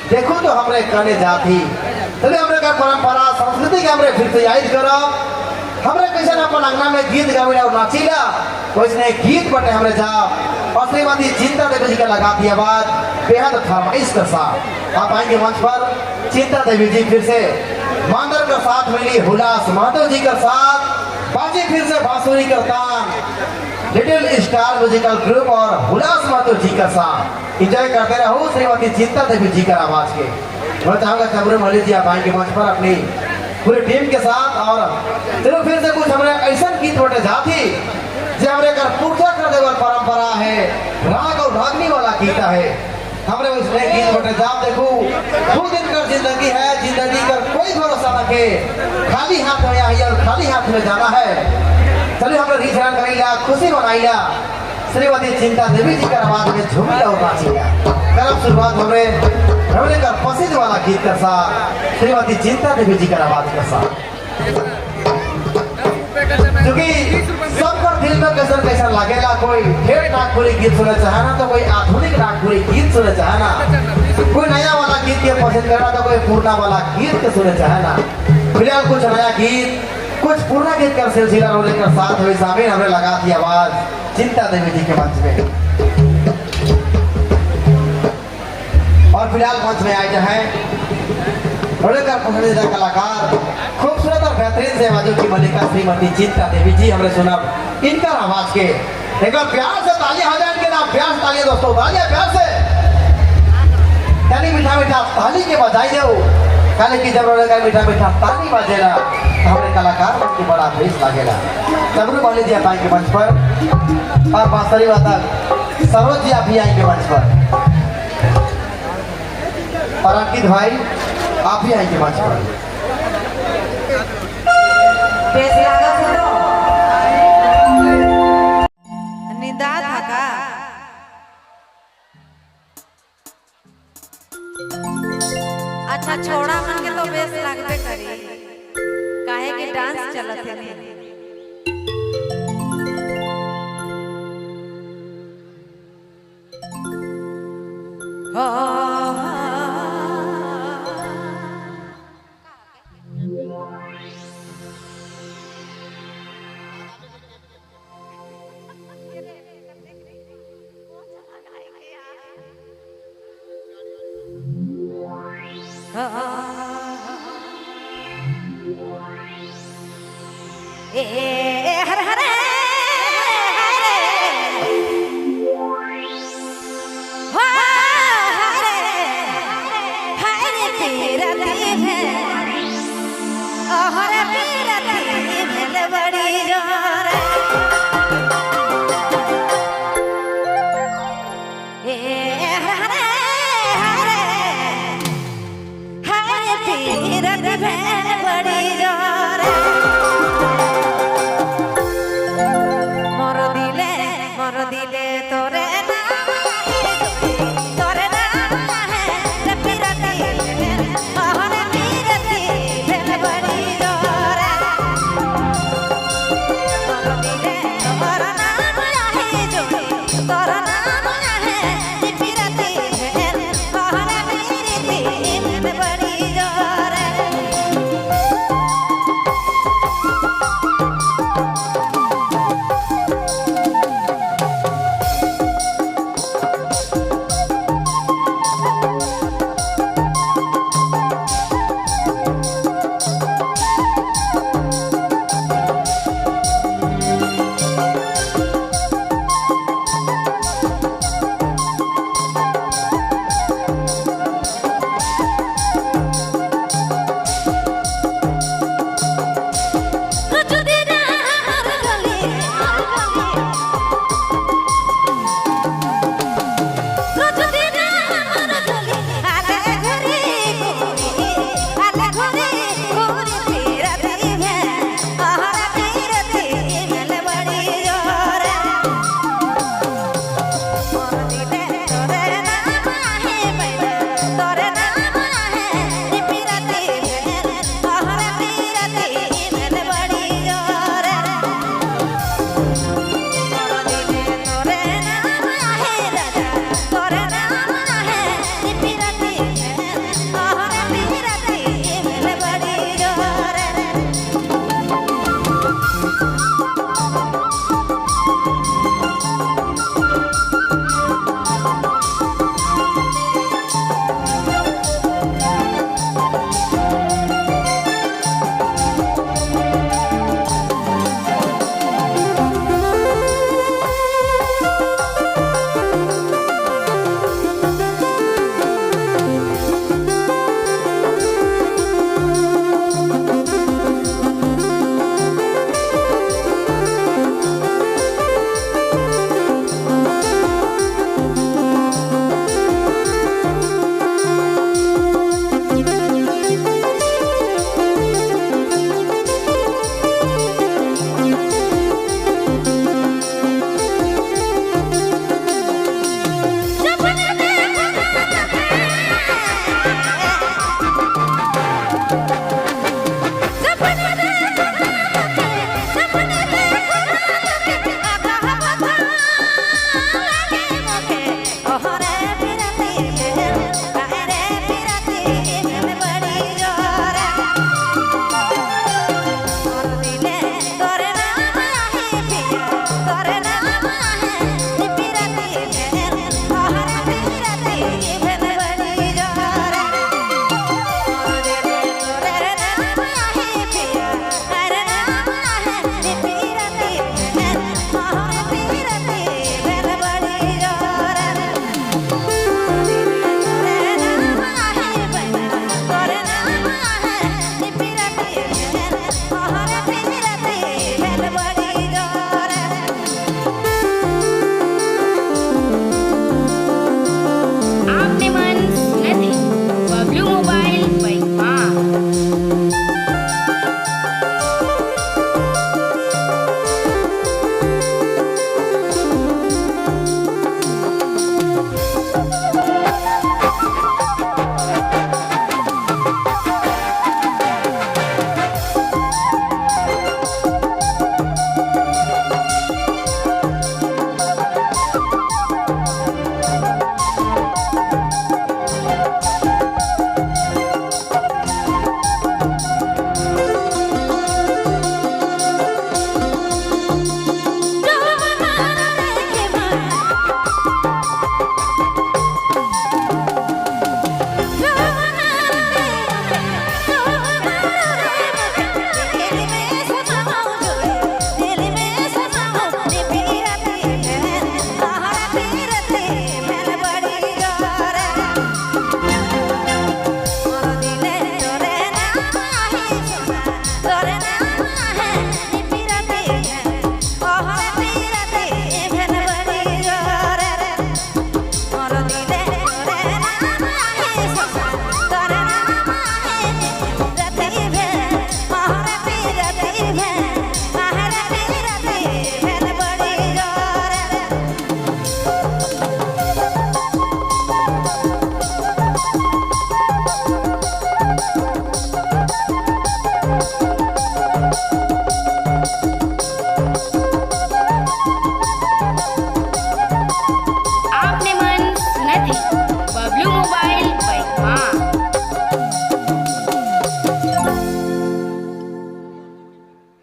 देखो तो हमरे कने जाती चले हमरे का परंपरा संस्कृति के हमरे फिर से याद करो हमरे कैसे अपन अंगना में गीत गावे और नाचीला वैसे गीत बटे हमरे जा और श्रीमती चिंता देवी जी का लगा दी आवाज बेहद फरमाइश के साथ आप आएंगे मंच पर चिंता देवी जी फिर से मांदर के साथ मिली हुलास माधव जी के साथ बाजी फिर से बांसुरी करतान लिटिल स्टार म्यूजिकल ग्रुप और हुलास माधव जी का साथ एंजॉय करते रहो श्रीमती चिंता देवी जी का आवाज के। मैं चाहूंगा चबरू मलिक जी आप आएंगे मंच पर अपनी पूरी टीम के साथ और चलो फिर से कुछ हमारे ऐसा गीत बटे जाती जो हमारे घर पूजा करने वाली परंपरा है राग और रागनी वाला गीत है हमरे उसमें गीत बटे जाप देखो 2 दिन का जिंदगी है जिंदगी का कोई भरोसा रखे खाली हाथ में आई और खाली हाथ में जाना है चलिए हमने रिझान करेला खुशी मनाइला श्रीमती चिंता देवी जी का आवाज में झूमिला और नाचिला करब शुरुआत हमरे का पसंद वाला गीत के साथ श्रीमती चिंता देवी जी का आवाज के साथ क्योंकि सबका दिल में कैसा कैसा लगेगा कोई ढेर नागपुरी गीत सुनना चाहे ना तो कोई आधुनिक नागपुरी गीत सुनना चाहे ना कोई नया वाला गीत के पसंद करना तो कोई पुराना वाला गीत के सुनना चाहे ना फिलहाल कुछ नया गीत कुछ पुराना गीत का सिलसिला रोने के साथ हुए शामिल हमने लगा दी आवाज चिंता देवी जी के मंच में और फिलहाल मंच में आए हैं रोलेकर पसंदीदा कलाकार खूबसूरत और बेहतरीन से आवाजों की मलिका श्रीमती चिंता देवी जी हमने सुना इनका आवाज के एक बार प्यार से तालियां हो जाए इनके नाम प्यार से तालियां दोस्तों तालियां प्यार से यानी मीठा मीठा ताली के बजाई दो काले की जब रोलेकर मीठा मीठा ताली बजेला हमारे कलाकार की बड़ा बेस लागेला चबरू मलिक जी आप आएंगे मंच पर और बांसुरी वादक सरोज जी आप भी आएंगे मंच पर और अंकित भाई आप भी आएंगे मंच पर निदा था अच्छा छोड़ा मन के तो बेस लागबे करी काहे के डांस चलत है हर हर बड़ी